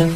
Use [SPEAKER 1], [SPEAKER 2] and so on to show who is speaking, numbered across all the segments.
[SPEAKER 1] Hello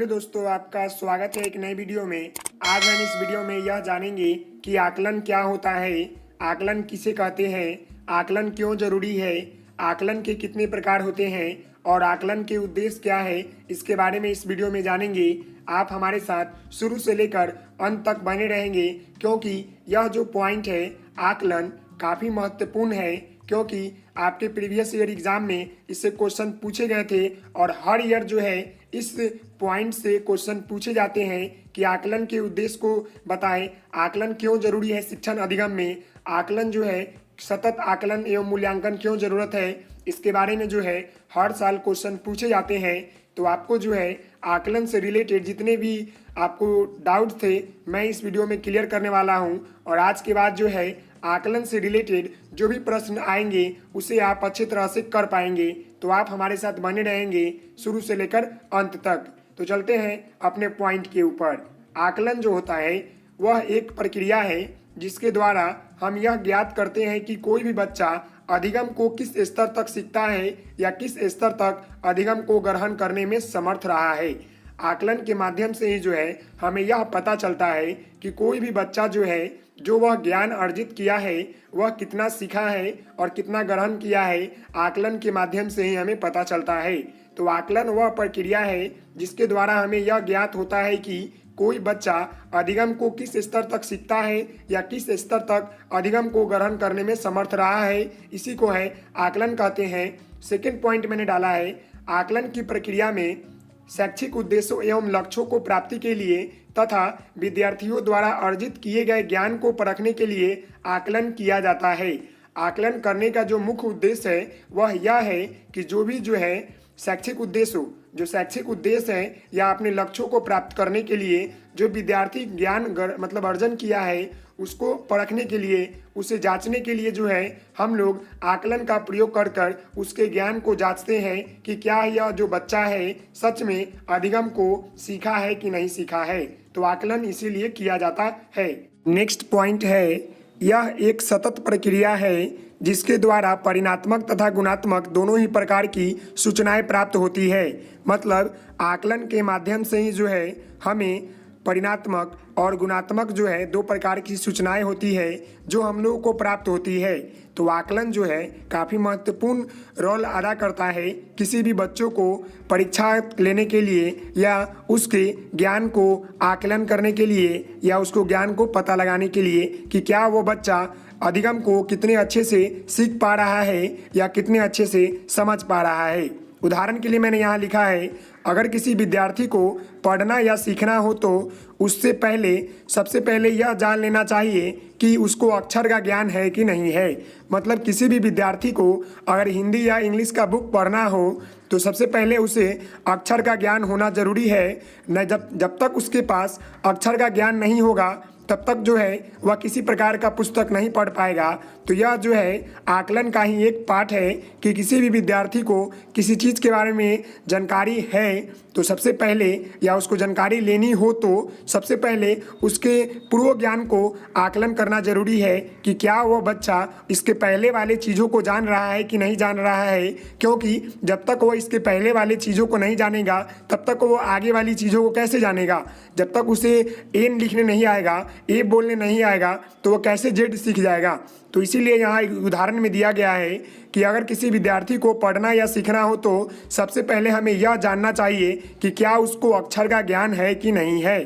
[SPEAKER 1] दोस्तों, आपका स्वागत है एक नए वीडियो में। आज हम इस वीडियो में यह जानेंगे कि आकलन क्या होता है, आकलन किसे कहते हैं, आकलन क्यों जरूरी है, आकलन के कितने प्रकार होते हैं और आकलन के उद्देश्य क्या है, इसके बारे में इस वीडियो में जानेंगे। आप हमारे साथ शुरू से लेकर अंत तक बने रहेंगे क्योंकि यह जो पॉइंट है आकलन काफ़ी महत्वपूर्ण है, क्योंकि आपके प्रीवियस ईयर एग्जाम में इससे क्वेश्चन पूछे गए थे और हर ईयर जो है इस पॉइंट से क्वेश्चन पूछे जाते हैं कि आकलन के उद्देश्य को बताएं, आकलन क्यों जरूरी है शिक्षण अधिगम में, आकलन जो है सतत आकलन एवं मूल्यांकन क्यों जरूरत है, इसके बारे में जो है हर साल क्वेश्चन पूछे जाते हैं। तो आपको जो है आकलन से रिलेटेड जितने भी आपको डाउट थे मैं इस वीडियो में क्लियर करने वाला हूं और आज के बाद जो है आकलन से रिलेटेड जो भी प्रश्न आएंगे उसे आप अच्छी तरह से कर पाएंगे। तो आप हमारे साथ बने रहेंगे शुरू से लेकर अंत तक। तो चलते हैं अपने पॉइंट के ऊपर। आकलन जो होता है वह एक प्रक्रिया है जिसके द्वारा हम यह ज्ञात करते हैं कि कोई भी बच्चा अधिगम को किस स्तर तक सीखता है या किस स्तर तक अधिगम को ग्रहण करने में समर्थ रहा है। आकलन के माध्यम से ही जो है हमें यह पता चलता है कि कोई भी बच्चा जो है जो वह ज्ञान अर्जित किया है वह कितना सीखा है और कितना ग्रहण किया है, आकलन के माध्यम से ही हमें पता चलता है। तो आकलन वह प्रक्रिया है जिसके द्वारा हमें यह ज्ञात होता है कि कोई बच्चा अधिगम को किस स्तर तक सीखता है या किस स्तर तक अधिगम को ग्रहण करने में समर्थ रहा है, इसी को है आकलन कहते हैं। सेकेंड पॉइंट मैंने डाला है, आकलन की प्रक्रिया में शैक्षिक उद्देश्यों एवं लक्ष्यों को प्राप्ति के लिए तथा विद्यार्थियों द्वारा अर्जित किए गए ज्ञान को परखने के लिए आकलन किया जाता है। आकलन करने का जो मुख्य उद्देश्य है वह यह है कि जो भी जो है शैक्षिक उद्देश्य है या अपने लक्ष्यों को प्राप्त करने के लिए जो विद्यार्थी ज्ञान मतलब अर्जन किया है उसको परखने के लिए, उसे जांचने के लिए जो है हम लोग आकलन का प्रयोग कर कर उसके ज्ञान को जांचते हैं कि क्या यह जो बच्चा है सच में अधिगम को सीखा है कि नहीं सीखा है। तो आकलन इसीलिए किया जाता है। नेक्स्ट पॉइंट है, यह एक सतत प्रक्रिया है जिसके द्वारा परिणात्मक तथा गुणात्मक दोनों ही प्रकार की सूचनाएं प्राप्त होती है। मतलब आकलन के माध्यम से ही जो है हमें परिणात्मक और गुणात्मक जो है दो प्रकार की सूचनाएं होती है जो हम लोगों को प्राप्त होती है। तो आकलन जो है काफ़ी महत्वपूर्ण रोल अदा करता है किसी भी बच्चों को परीक्षा लेने के लिए या उसके ज्ञान को आकलन करने के लिए या उसको ज्ञान को पता लगाने के लिए कि क्या वो बच्चा अधिगम को कितने अच्छे से सीख पा रहा है या कितने अच्छे से समझ पा रहा है। उदाहरण के लिए मैंने यहाँ लिखा है, अगर किसी विद्यार्थी को पढ़ना या सीखना हो तो उससे पहले सबसे पहले यह जान लेना चाहिए कि उसको अक्षर का ज्ञान है कि नहीं है। मतलब किसी भी विद्यार्थी को अगर हिंदी या इंग्लिश का बुक पढ़ना हो तो सबसे पहले उसे अक्षर का ज्ञान होना जरूरी है। न जब तक उसके पास अक्षर का ज्ञान नहीं होगा तब तक जो है वह किसी प्रकार का पुस्तक नहीं पढ़ पाएगा। तो यह जो है आकलन का ही एक पार्ट है कि किसी भी विद्यार्थी को किसी चीज़ के बारे में जानकारी है तो सबसे पहले या उसको जानकारी लेनी हो तो सबसे पहले उसके पूर्व ज्ञान को आकलन करना जरूरी है कि क्या वो बच्चा इसके पहले वाले चीज़ों को जान रहा है कि नहीं जान रहा है। क्योंकि जब तक वो इसके पहले वाले चीज़ों को नहीं जानेगा तब तक वो आगे वाली चीज़ों को कैसे जानेगा। जब तक उसे एन लिखने नहीं आएगा, ए बोलने नहीं आएगा तो वो कैसे जेड सीख जाएगा। तो इसीलिए यहाँ एक उदाहरण में दिया गया है कि अगर किसी विद्यार्थी को पढ़ना या सीखना हो तो सबसे पहले हमें यह जानना चाहिए कि क्या उसको अक्षर का ज्ञान है कि नहीं है।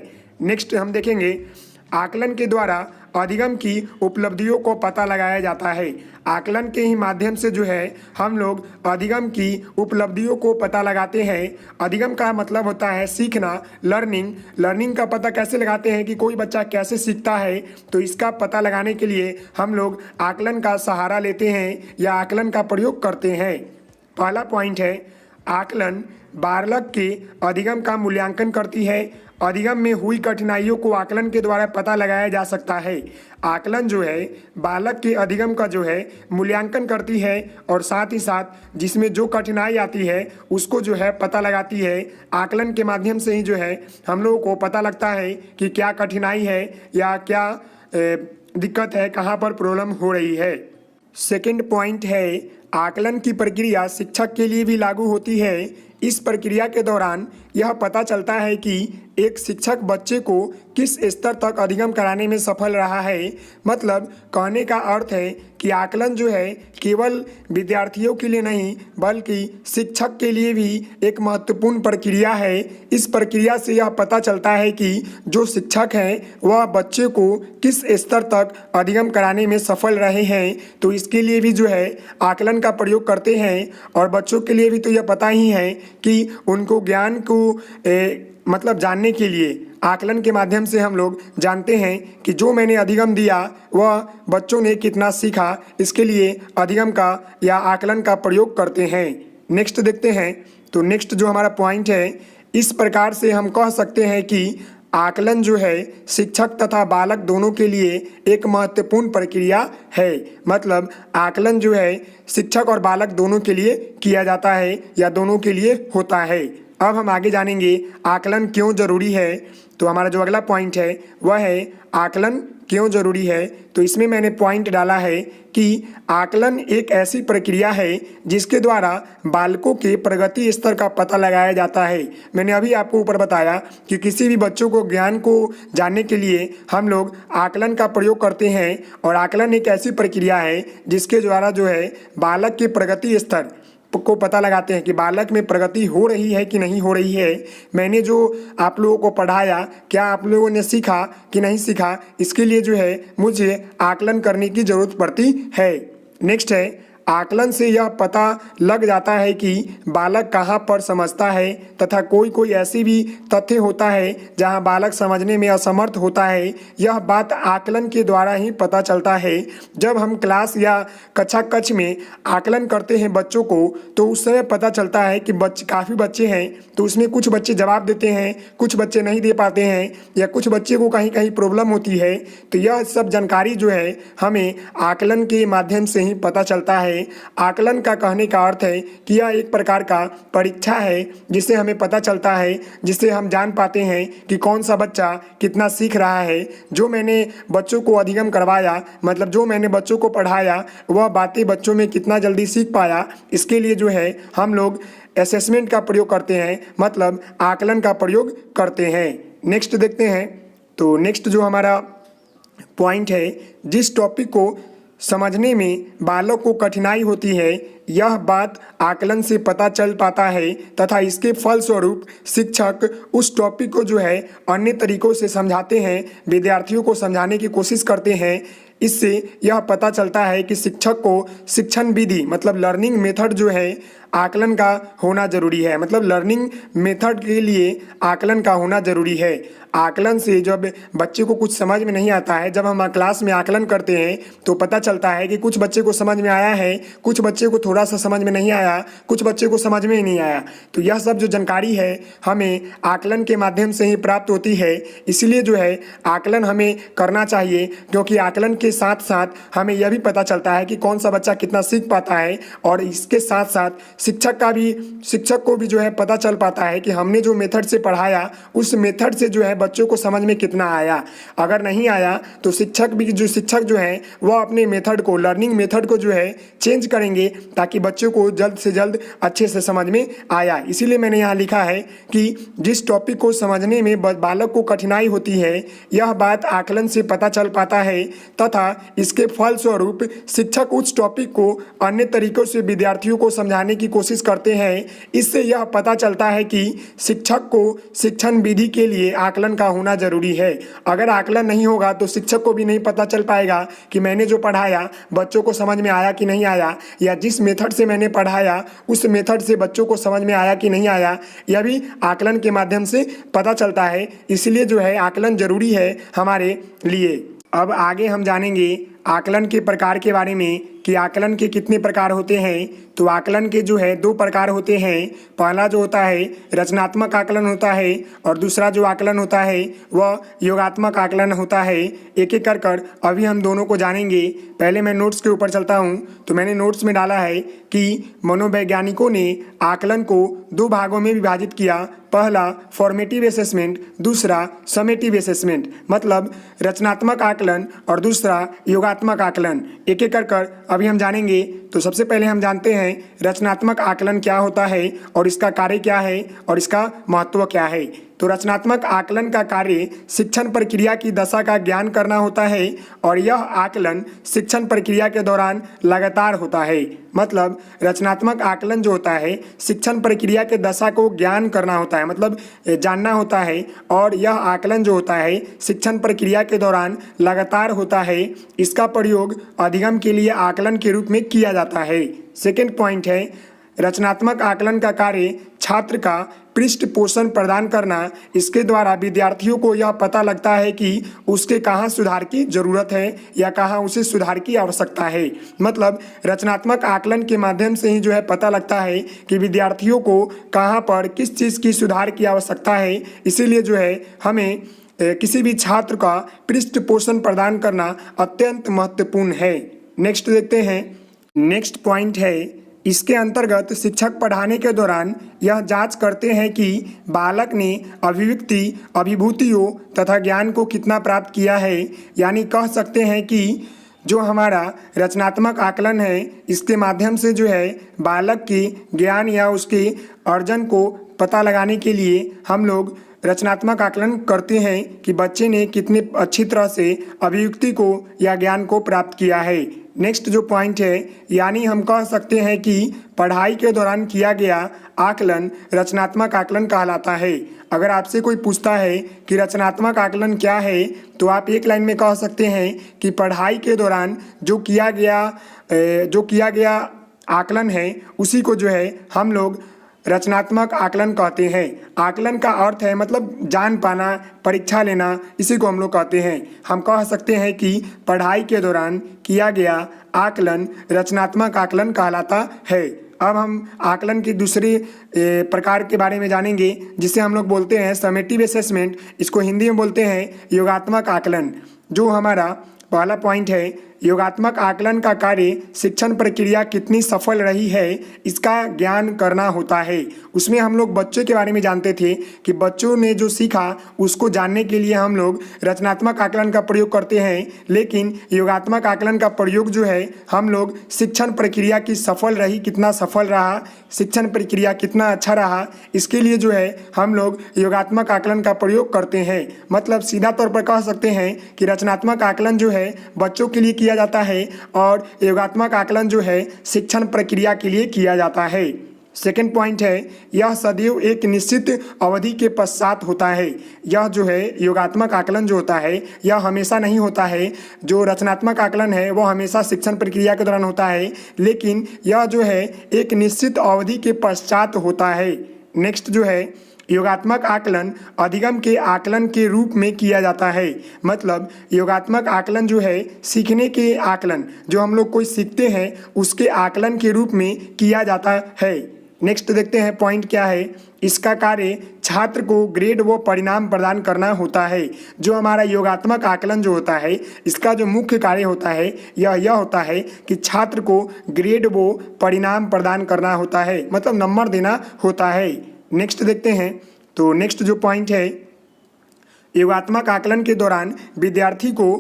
[SPEAKER 1] नेक्स्ट हम देखेंगे, आकलन के द्वारा अधिगम की उपलब्धियों को पता लगाया जाता है। आकलन के ही माध्यम से जो है हम लोग अधिगम की उपलब्धियों को पता लगाते हैं। अधिगम का मतलब होता है सीखना, लर्निंग का पता कैसे लगाते हैं कि कोई बच्चा कैसे सीखता है। तो इसका पता लगाने के लिए हम लोग आकलन का सहारा लेते हैं या आकलन का प्रयोग करते हैं। पहला पॉइंट है, आकलन बालक के अधिगम का मूल्यांकन करती है। अधिगम में हुई कठिनाइयों को आकलन के द्वारा पता लगाया जा सकता है। आकलन जो है बालक के अधिगम का जो है मूल्यांकन करती है और साथ ही साथ जिसमें जो कठिनाई आती है उसको जो है पता लगाती है। आकलन के माध्यम से ही जो है हम लोगों को पता लगता है कि क्या कठिनाई है या क्या दिक्कत है, कहाँ पर प्रॉब्लम हो रही है। सेकंड पॉइंट है, आकलन की प्रक्रिया शिक्षक के लिए भी लागू होती है। इस प्रक्रिया के दौरान यह पता चलता है कि एक शिक्षक बच्चे को किस स्तर तक अधिगम कराने में सफल रहा है। मतलब कहने का अर्थ है कि आकलन जो है केवल विद्यार्थियों के लिए नहीं बल्कि शिक्षक के लिए भी एक महत्वपूर्ण प्रक्रिया है। इस प्रक्रिया से यह पता चलता है कि जो शिक्षक हैं वह बच्चे को किस स्तर तक अधिगम कराने में सफल रहे हैं। तो इसके लिए भी जो है आकलन का प्रयोग करते हैं। और बच्चों के लिए भी तो यह पता ही है कि उनको ज्ञान को मतलब जानने के लिए आकलन के माध्यम से हम लोग जानते हैं कि जो मैंने अधिगम दिया वह बच्चों ने कितना सीखा। इसके लिए अधिगम का या आकलन का प्रयोग करते हैं। नेक्स्ट देखते हैं। तो नेक्स्ट जो हमारा पॉइंट है, इस प्रकार से हम कह सकते हैं कि आकलन जो है शिक्षक तथा बालक दोनों के लिए एक महत्वपूर्ण प्रक्रिया है। मतलब आकलन जो है शिक्षक और बालक दोनों के लिए किया जाता है या दोनों के लिए होता है। अब हम आगे जानेंगे आकलन क्यों ज़रूरी है। तो हमारा जो अगला पॉइंट है वह है आकलन क्यों ज़रूरी है। तो इसमें मैंने पॉइंट डाला है कि आकलन एक ऐसी प्रक्रिया है जिसके द्वारा बालकों के प्रगति स्तर का पता लगाया जाता है। मैंने अभी आपको ऊपर बताया कि किसी भी बच्चों को ज्ञान को जानने के लिए हम लोग आकलन का प्रयोग करते हैं। और आकलन एक ऐसी प्रक्रिया है जिसके द्वारा जो है बालक के प्रगति स्तर को पता लगाते हैं कि बालक में प्रगति हो रही है कि नहीं हो रही है। मैंने जो आप लोगों को पढ़ाया क्या आप लोगों ने सीखा कि नहीं सीखा, इसके लिए जो है मुझे आकलन करने की ज़रूरत पड़ती है। नेक्स्ट है आकलन से यह पता लग जाता है कि बालक कहाँ पर समझता है तथा कोई कोई ऐसी भी तथ्य होता है जहाँ बालक समझने में असमर्थ होता है। यह बात आकलन के द्वारा ही पता चलता है। जब हम क्लास या कक्षा कक्ष में आकलन करते हैं बच्चों को तो उस समय पता चलता है कि काफ़ी बच्चे हैं तो उसमें कुछ बच्चे जवाब देते हैं, कुछ बच्चे नहीं दे पाते हैं या कुछ बच्चे को कहीं कहीं प्रॉब्लम होती है। तो यह सब जानकारी जो है हमें आकलन के माध्यम से ही पता चलता है। आकलन का कहने का अर्थ है कि यह एक प्रकार का परीक्षा है जिससे हमें पता चलता है, जिससे हम जान पाते हैं कि कौन सा बच्चा कितना सीख रहा है। जो मैंने बच्चों को अधिगम करवाया मतलब जो मैंने बच्चों को पढ़ाया वह बातें बच्चों में कितना जल्दी सीख पाया, इसके लिए जो है हम लोग असेसमेंट का प्रयोग करते हैं, मतलब आकलन का प्रयोग करते हैं। नेक्स्ट देखते हैं। तो नेक्स्ट जो हमारा पॉइंट है, जिस टॉपिक को समझने में बालक को कठिनाई होती है यह बात आकलन से पता चल पाता है तथा इसके फलस्वरूप शिक्षक उस टॉपिक को जो है अन्य तरीकों से समझाते हैं, विद्यार्थियों को समझाने की कोशिश करते हैं। इससे यह पता चलता है कि शिक्षक को शिक्षण विधि मतलब लर्निंग मेथड जो है आकलन का होना जरूरी है। मतलब लर्निंग मेथड के लिए आकलन का होना जरूरी है। आकलन से जब बच्चे को कुछ समझ में नहीं आता है, जब हम क्लास में आकलन करते हैं तो पता चलता है कि कुछ बच्चे को समझ में आया है, कुछ बच्चे को थोड़ा सा समझ में नहीं आया, कुछ बच्चे को समझ में ही नहीं आया। तो यह सब जो जानकारी है हमें आकलन के माध्यम से ही प्राप्त होती है। इसलिए जो है आकलन हमें करना चाहिए, क्योंकि आकलन के साथ साथ हमें यह भी पता चलता है कि कौन सा बच्चा कितना सीख पाता है। और इसके साथ साथ शिक्षक को भी जो है पता चल पाता है कि हमने जो मेथड से पढ़ाया उस मेथड से जो है बच्चों को समझ में कितना आया। अगर नहीं आया तो शिक्षक जो है वह अपने मेथड को लर्निंग मेथड को जो है चेंज करेंगे ताकि बच्चों को जल्द से जल्द अच्छे से समझ में आया। इसीलिए मैंने यहाँ लिखा है कि जिस टॉपिक को समझने में बालक को कठिनाई होती है यह बात आकलन से पता चल पाता है तथा इसके फलस्वरूप शिक्षक उस टॉपिक को अन्य तरीकों से विद्यार्थियों को समझाने की कोशिश करते हैं। इससे यह पता चलता है कि शिक्षक को शिक्षण विधि के लिए आकलन का होना जरूरी है। अगर आकलन नहीं होगा तो शिक्षक को भी नहीं पता चल पाएगा कि मैंने जो पढ़ाया बच्चों को समझ में आया कि नहीं आया, या जिस मेथड से मैंने पढ़ाया उस मेथड से बच्चों को समझ में आया कि नहीं आया, यह भी आकलन के माध्यम से पता चलता है। इसलिए जो है आकलन जरूरी है हमारे लिए। अब आगे हम जानेंगे आकलन के प्रकार के बारे में कि आकलन के कितने प्रकार होते हैं। तो आकलन के जो है 2 प्रकार होते हैं। पहला जो होता है रचनात्मक आकलन होता है और दूसरा जो आकलन होता है वह योगात्मक आकलन होता है। एक एक कर अभी हम दोनों को जानेंगे। पहले मैं नोट्स के ऊपर चलता हूँ। तो मैंने नोट्स में डाला है कि मनोवैज्ञानिकों ने आकलन को 2 भागों में विभाजित किया। पहला फॉर्मेटिव असेसमेंट, दूसरा समेटिव असेसमेंट। मतलब रचनात्मक आकलन और दूसरा योगात्मक आकलन। एक एक कर अभी हम जानेंगे। तो सबसे पहले हम जानते हैं रचनात्मक आकलन क्या होता है और इसका कार्य क्या है और इसका महत्व क्या है। तो रचनात्मक आकलन का कार्य शिक्षण प्रक्रिया की दशा का ज्ञान करना होता है और यह आकलन शिक्षण प्रक्रिया के दौरान लगातार होता है। मतलब रचनात्मक आकलन जो होता है शिक्षण प्रक्रिया के दशा को ज्ञान करना होता है, मतलब जानना होता है, और यह आकलन जो होता है शिक्षण प्रक्रिया के दौरान लगातार होता है। इसका प्रयोग अधिगम के लिए आकलन के रूप में किया जाता है। सेकेंड पॉइंट है रचनात्मक आकलन का कार्य छात्र का पृष्ठ पोषण प्रदान करना। इसके द्वारा विद्यार्थियों को यह पता लगता है कि उसके कहाँ सुधार की जरूरत है या कहाँ उसे सुधार की आवश्यकता है। मतलब रचनात्मक आकलन के माध्यम से ही जो है पता लगता है कि विद्यार्थियों को कहाँ पर किस चीज़ की सुधार की आवश्यकता है। इसीलिए जो है हमें किसी भी छात्र का पृष्ठ पोषण प्रदान करना अत्यंत महत्वपूर्ण है। नेक्स्ट देखते हैं। नेक्स्ट पॉइंट है इसके अंतर्गत शिक्षक पढ़ाने के दौरान यह जांच करते हैं कि बालक ने अभिव्यक्ति, अभिभूतियों तथा ज्ञान को कितना प्राप्त किया है। यानी कह सकते हैं कि जो हमारा रचनात्मक आकलन है इसके माध्यम से जो है बालक के ज्ञान या उसके अर्जन को पता लगाने के लिए हम लोग रचनात्मक आकलन करते हैं कि बच्चे ने कितने अच्छी तरह से अभिव्यक्ति को या ज्ञान को प्राप्त किया है। नेक्स्ट जो पॉइंट है यानी हम कह सकते हैं कि पढ़ाई के दौरान किया गया आकलन रचनात्मक आकलन कहलाता है। अगर आपसे कोई पूछता है कि रचनात्मक आकलन क्या है तो आप एक लाइन में कह सकते हैं कि पढ़ाई के दौरान जो किया गया आकलन है उसी को जो है हम लोग रचनात्मक आकलन कहते हैं। आकलन का अर्थ है मतलब जान पाना, परीक्षा लेना, इसी को हम लोग कहते हैं। हम कह सकते हैं कि पढ़ाई के दौरान किया गया आकलन रचनात्मक आकलन कहलाता है। अब हम आकलन की दूसरी प्रकार के बारे में जानेंगे जिसे हम लोग बोलते हैं समेटिव असेसमेंट। इसको हिंदी में बोलते हैं योगात्मक आकलन। जो हमारा पहला पॉइंट है योगात्मक आकलन का कार्य शिक्षण प्रक्रिया कितनी सफल रही है इसका ज्ञान करना होता है। उसमें हम लोग बच्चों के बारे में जानते थे कि बच्चों ने जो सीखा उसको जानने के लिए हम लोग रचनात्मक आकलन का प्रयोग करते हैं, लेकिन योगात्मक आकलन का प्रयोग जो है हम लोग शिक्षण प्रक्रिया की सफल रही, कितना सफल रहा, शिक्षण प्रक्रिया कितना अच्छा रहा, इसके लिए जो है हम लोग योगात्मक आकलन का प्रयोग करते हैं। मतलब सीधा तौर पर कह सकते हैं कि रचनात्मक आकलन जो है बच्चों के लिए किया जाता है और योगात्मक आकलन जो है शिक्षण प्रक्रिया के लिए किया जाता है। सेकेंड पॉइंट है यह सदैव एक निश्चित अवधि के पश्चात होता है। यह जो है योगात्मक आकलन जो होता है यह हमेशा नहीं होता है। जो रचनात्मक आकलन है वो हमेशा शिक्षण प्रक्रिया के दौरान होता है, लेकिन यह जो है एक निश्चित अवधि के पश्चात होता है। नेक्स्ट जो है योगात्मक आकलन अधिगम के आकलन के रूप में किया जाता है। मतलब योगात्मक आकलन जो है सीखने के आकलन, जो हम लोग कोई सीखते हैं उसके आकलन के रूप में किया जाता है। नेक्स्ट देखते हैं पॉइंट क्या है। इसका कार्य छात्र को ग्रेड व परिणाम प्रदान करना होता है। जो हमारा योगात्मक आकलन जो होता है इसका जो मुख्य कार्य होता है यह होता है कि छात्र को ग्रेड व परिणाम प्रदान करना होता है, मतलब नंबर देना होता है। नेक्स्ट देखते हैं। तो नेक्स्ट जो पॉइंट है योगात्मक आकलन के दौरान विद्यार्थी को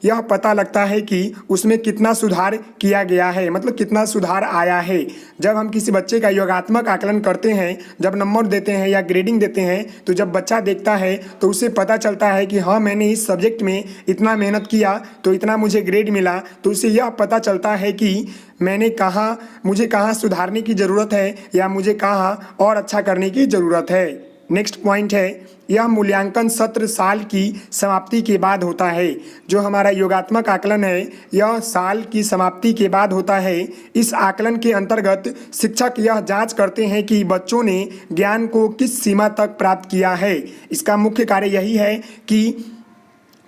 [SPEAKER 1] यह पता लगता है कि उसमें कितना सुधार किया गया है, मतलब कितना सुधार आया है। जब हम किसी बच्चे का योगात्मक आकलन करते हैं, जब नंबर देते हैं या ग्रेडिंग देते हैं, तो जब बच्चा देखता है तो उसे पता चलता है कि हाँ मैंने इस सब्जेक्ट में इतना मेहनत किया तो इतना मुझे ग्रेड मिला। तो उसे यह पता चलता है कि मुझे कहाँ सुधारने की ज़रूरत है या मुझे कहाँ और अच्छा करने की ज़रूरत है। नेक्स्ट पॉइंट है यह मूल्यांकन सत्र साल की समाप्ति के बाद होता है। जो हमारा योगात्मक आकलन है यह साल की समाप्ति के बाद होता है। इस आकलन के अंतर्गत शिक्षक यह जांच करते हैं कि बच्चों ने ज्ञान को किस सीमा तक प्राप्त किया है। इसका मुख्य कार्य यही है कि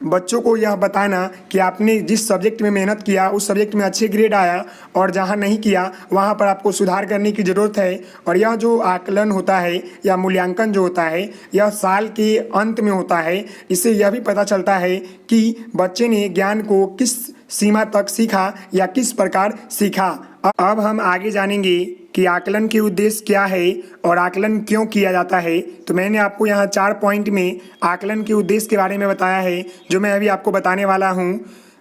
[SPEAKER 1] बच्चों को यह बताना कि आपने जिस सब्जेक्ट में मेहनत किया उस सब्जेक्ट में अच्छे ग्रेड आया और जहाँ नहीं किया वहाँ पर आपको सुधार करने की ज़रूरत है। और यह जो आकलन होता है या मूल्यांकन जो होता है यह साल के अंत में होता है। इससे यह भी पता चलता है कि बच्चे ने ज्ञान को किस सीमा तक सीखा या किस प्रकार सीखा। अब हम आगे जानेंगे कि आकलन के उद्देश्य क्या है और आकलन क्यों किया जाता है। तो मैंने आपको यहाँ 4 पॉइंट में आकलन के उद्देश्य के बारे में बताया है जो मैं अभी आपको बताने वाला हूँ।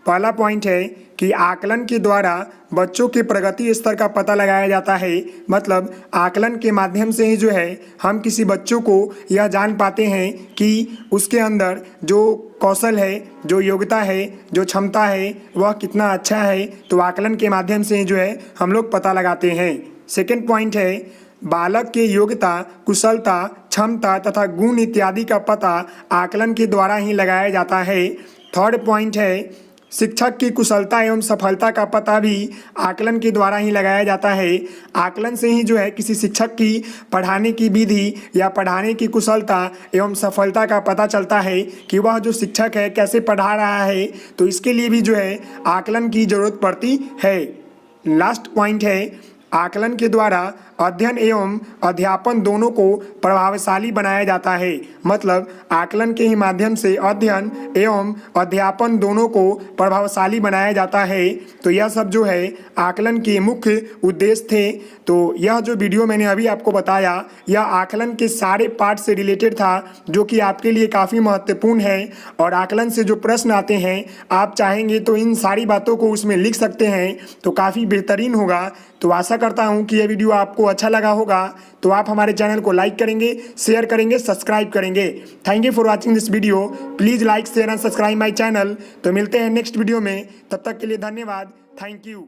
[SPEAKER 1] पहला पॉइंट है कि आकलन के द्वारा बच्चों के प्रगति स्तर का पता लगाया जाता है। मतलब आकलन के माध्यम से ही जो है हम किसी बच्चों को यह जान पाते हैं कि उसके अंदर जो कौशल है, जो योग्यता है, जो क्षमता है वह कितना अच्छा है। तो आकलन के माध्यम से ही जो है हम लोग पता लगाते हैं। सेकेंड पॉइंट है बालक के योग्यता, कुशलता, क्षमता तथा गुण इत्यादि का पता आकलन के द्वारा ही लगाया जाता है। थर्ड पॉइंट है शिक्षक की कुशलता एवं सफलता का पता भी आकलन के द्वारा ही लगाया जाता है। आकलन से ही जो है किसी शिक्षक की पढ़ाने की विधि या पढ़ाने की कुशलता एवं सफलता का पता चलता है कि वह जो शिक्षक है कैसे पढ़ा रहा है। तो इसके लिए भी जो है आकलन की ज़रूरत पड़ती है। लास्ट पॉइंट है आकलन के द्वारा अध्ययन एवं अध्यापन दोनों को प्रभावशाली बनाया जाता है। मतलब आकलन के ही माध्यम से अध्ययन एवं अध्यापन दोनों को प्रभावशाली बनाया जाता है। तो यह सब जो है आकलन के मुख्य उद्देश्य थे। तो यह जो वीडियो मैंने अभी आपको बताया यह आकलन के सारे पार्ट से रिलेटेड था, जो कि आपके लिए काफ़ी महत्वपूर्ण है। और आकलन से जो प्रश्न आते हैं आप चाहेंगे तो इन सारी बातों को उसमें लिख सकते हैं, तो काफ़ी बेहतरीन होगा। तो आशा करता हूँ कि यह वीडियो आपको अच्छा लगा होगा। तो आप हमारे चैनल को लाइक करेंगे, शेयर करेंगे, सब्सक्राइब करेंगे। Thank you for watching this video. Please like share and subscribe my channel. तो मिलते हैं नेक्स्ट वीडियो में, तब तक के लिए धन्यवाद। Thank you.